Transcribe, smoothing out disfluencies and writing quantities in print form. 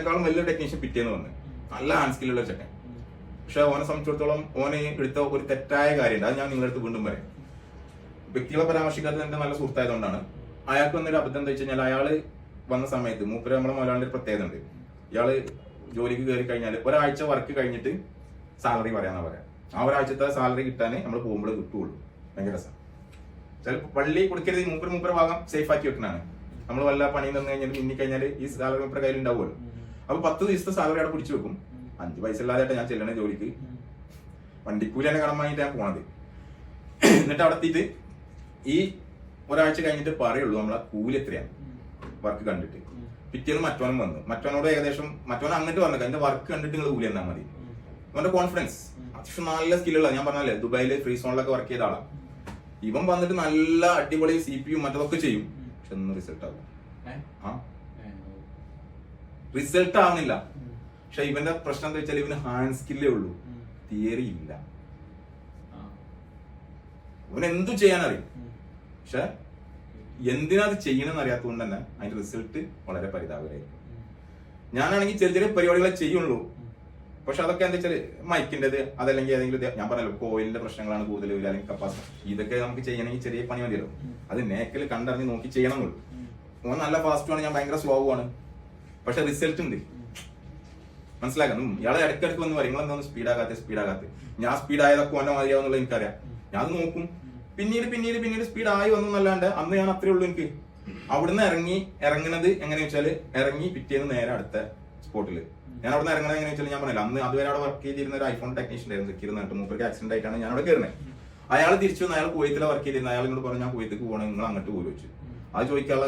ാളും വലിയ ടെക്നീഷ്യൻ പിറ്റേന്ന് വന്ന് നല്ല ഹാൻഡ് സ്കില്ലുള്ള ചെക്കൻ. പക്ഷെ ഓനെ സംബന്ധിച്ചിടത്തോളം ഓനെ എടുത്ത ഒരു തെറ്റായ കാര്യമുണ്ട്. അത് ഞാൻ നിങ്ങളുടെ അടുത്ത് വീണ്ടും പറയാം. വ്യക്തികളെ പരാമർശിക്കാത്തത് എന്റെ നല്ല സുഹൃത്തായതുകൊണ്ടാണ്. അയാൾക്ക് വന്നൊരു അബദ്ധം എന്താ വെച്ച് കഴിഞ്ഞാൽ, അയാള് വന്ന സമയത്ത് മൂപ്പര് നമ്മളെ മുതലാളിയുടെ ഒരു പ്രത്യേകത ഉണ്ട്. ഇയാള് ജോലിക്ക് കയറി കഴിഞ്ഞാൽ ഒരാഴ്ച വർക്ക് കഴിഞ്ഞിട്ട് സാലറി പറയാന്നാ പറയാം. ആ ഒരാഴ്ചത്തെ സാലറി കിട്ടാൻ നമ്മൾ പോകുമ്പോൾ കിട്ടുള്ളൂ. ഭയങ്കര രസം. ചിലപ്പോൾ പള്ളി കൊടുക്കരുത്, മൂപ്പര് ഭാഗം സേഫ് ആക്കി വെക്കുന്നതാണ്. നമ്മൾ വല്ല പണി തന്നു കഴിഞ്ഞാൽ മിന്നി കഴിഞ്ഞാൽ ഈ സാലറി മൂപ്പരുടെ കയ്യിൽ ഉണ്ടാവുമല്ലോ. അപ്പൊ 10 ദിവസത്തെ സാലറി അവിടെ പിടിച്ചു വെക്കും. 5 പൈസ ഇല്ലാതെ ഞാൻ ചെല്ലണ ജോലിക്ക് വണ്ടിക്കൂലി തന്നെ കടം വാങ്ങിയിട്ട് ഞാൻ പോണത്. എന്നിട്ട് അവിടെ എത്തിയിട്ട് ഈ ഒരാഴ്ച കഴിഞ്ഞിട്ട് പറയുള്ളൂ നമ്മളെ കൂലി എത്രയാണ് വർക്ക് കണ്ടിട്ട്. പിറ്റേന്ന് മറ്റോനും വന്നു. മറ്റോനോട് ഏകദേശം മറ്റോൻ അങ്ങോട്ട് പറഞ്ഞു, എന്റെ വർക്ക് കണ്ടിട്ട് നിങ്ങൾ കൂലി തന്നാൽ മതി. അവന്റെ കോൺഫിഡൻസ് അത്യാവശ്യം നല്ല സ്കില്ലുള്ള, ഞാൻ പറഞ്ഞല്ലേ ദുബായില് ഫ്രീ സോണിലൊക്കെ വർക്ക് ചെയ്ത ആളാണ്. ഇവൻ വന്നിട്ട് നല്ല അടിപൊളി CPU മറ്റതൊക്കെ ചെയ്യും. പക്ഷെ ഒന്നും റിസൾട്ട് ആവും. റിസൾട്ട് ആവുന്നില്ല. പക്ഷെ ഇവന്റെ പ്രശ്നം എന്താ വെച്ചാൽ ഇവന് ഹാൻഡ് സ്കില്ലേ ഉള്ളൂ, തിയറി ഇല്ല. ഇവൻ എന്തും ചെയ്യാനറിയും, പക്ഷെ എന്തിനാ അത് ചെയ്യണമെന്ന് അറിയാത്തതുകൊണ്ട് തന്നെ അതിന്റെ റിസൾട്ട് വളരെ പരിതാപകരമായിരിക്കും. ഞാനാണെങ്കിൽ ചെറിയ ചെറിയ പരിപാടികളെ ചെയ്യുള്ളൂ. പക്ഷെ അതൊക്കെ എന്താ വെച്ചാൽ മൈക്കിൻ്റെത്, അതല്ലെങ്കിൽ ഏതെങ്കിലും ഞാൻ പറഞ്ഞല്ലോ കോയിലിന്റെ പ്രശ്നങ്ങളാണ് കൂടുതൽ, അല്ലെങ്കിൽ കപ്പാസിറ്റി, ഇതൊക്കെ നമുക്ക് ചെയ്യണമെങ്കിൽ ചെറിയ പണി മതിയല്ലോ. അത് നേക്കൽ കണ്ടറിഞ്ഞ് നോക്കി ചെയ്യണമെന്നുള്ളൂ. ഓൻ നല്ല ഫാസ്റ്റുമാണ്, ഞാൻ ഭയങ്കര സ്ലോ ആണ്. പക്ഷെ റിസൾട്ട് ഉണ്ട്, മനസ്സിലാക്കണം. ഇയാളെ ഇടയ്ക്കിടയ്ക്ക് വന്ന് പറയും, നിങ്ങളെന്താ സ്പീഡാകാത്ത. ഞാൻ സ്പീഡായതൊക്കെ ഓൻ്റെ മതിയാവുന്നുള്ള എനിക്കറിയാം. ഞാൻ അത് നോക്കും. പിന്നീട് സ്പീഡ് ആയി വന്നല്ലാണ്ട് അന്ന് ഞാൻ അത്രേ ഉള്ളൂ. എനിക്ക് അവിടുന്ന് ഇറങ്ങുന്നത് എങ്ങനെയാ വെച്ചാല്, ഇറങ്ങി പിറ്റേന്ന് നേരെ അടുത്ത സ്പോട്ടില്. ഞാൻ അവിടെ നിന്ന് ഇറങ്ങുന്നത് എങ്ങനെയാ വെച്ചാൽ ഞാൻ പറഞ്ഞില്ല, അന്ന് അതുവരെ അവിടെ വർക്ക് ചെയ്തിരുന്ന ഒരു ഐഫോൺ ടെക്നീഷ്യൻ ആയിരുന്നു സെക്യൂർ എന്നിട്ട്. മൂപ്പർക്ക് ആക്സിഡന്റ് ആയിട്ടാണ് ഞാൻ അവിടെ കയറുന്നത്. അയാൾ തിരിച്ചു വന്ന്, അയാൾ കുവൈത്തിലെ വർക്ക് ചെയ്തിരുന്നത്. അയാൾ ഇങ്ങോട്ട് പറഞ്ഞു, ഞാൻ കുവൈത്തേക്ക് പോകണം, നിങ്ങൾ അങ്ങോട്ട് പോലും വെച്ചു. അത് ചോദിക്കാനുള്ള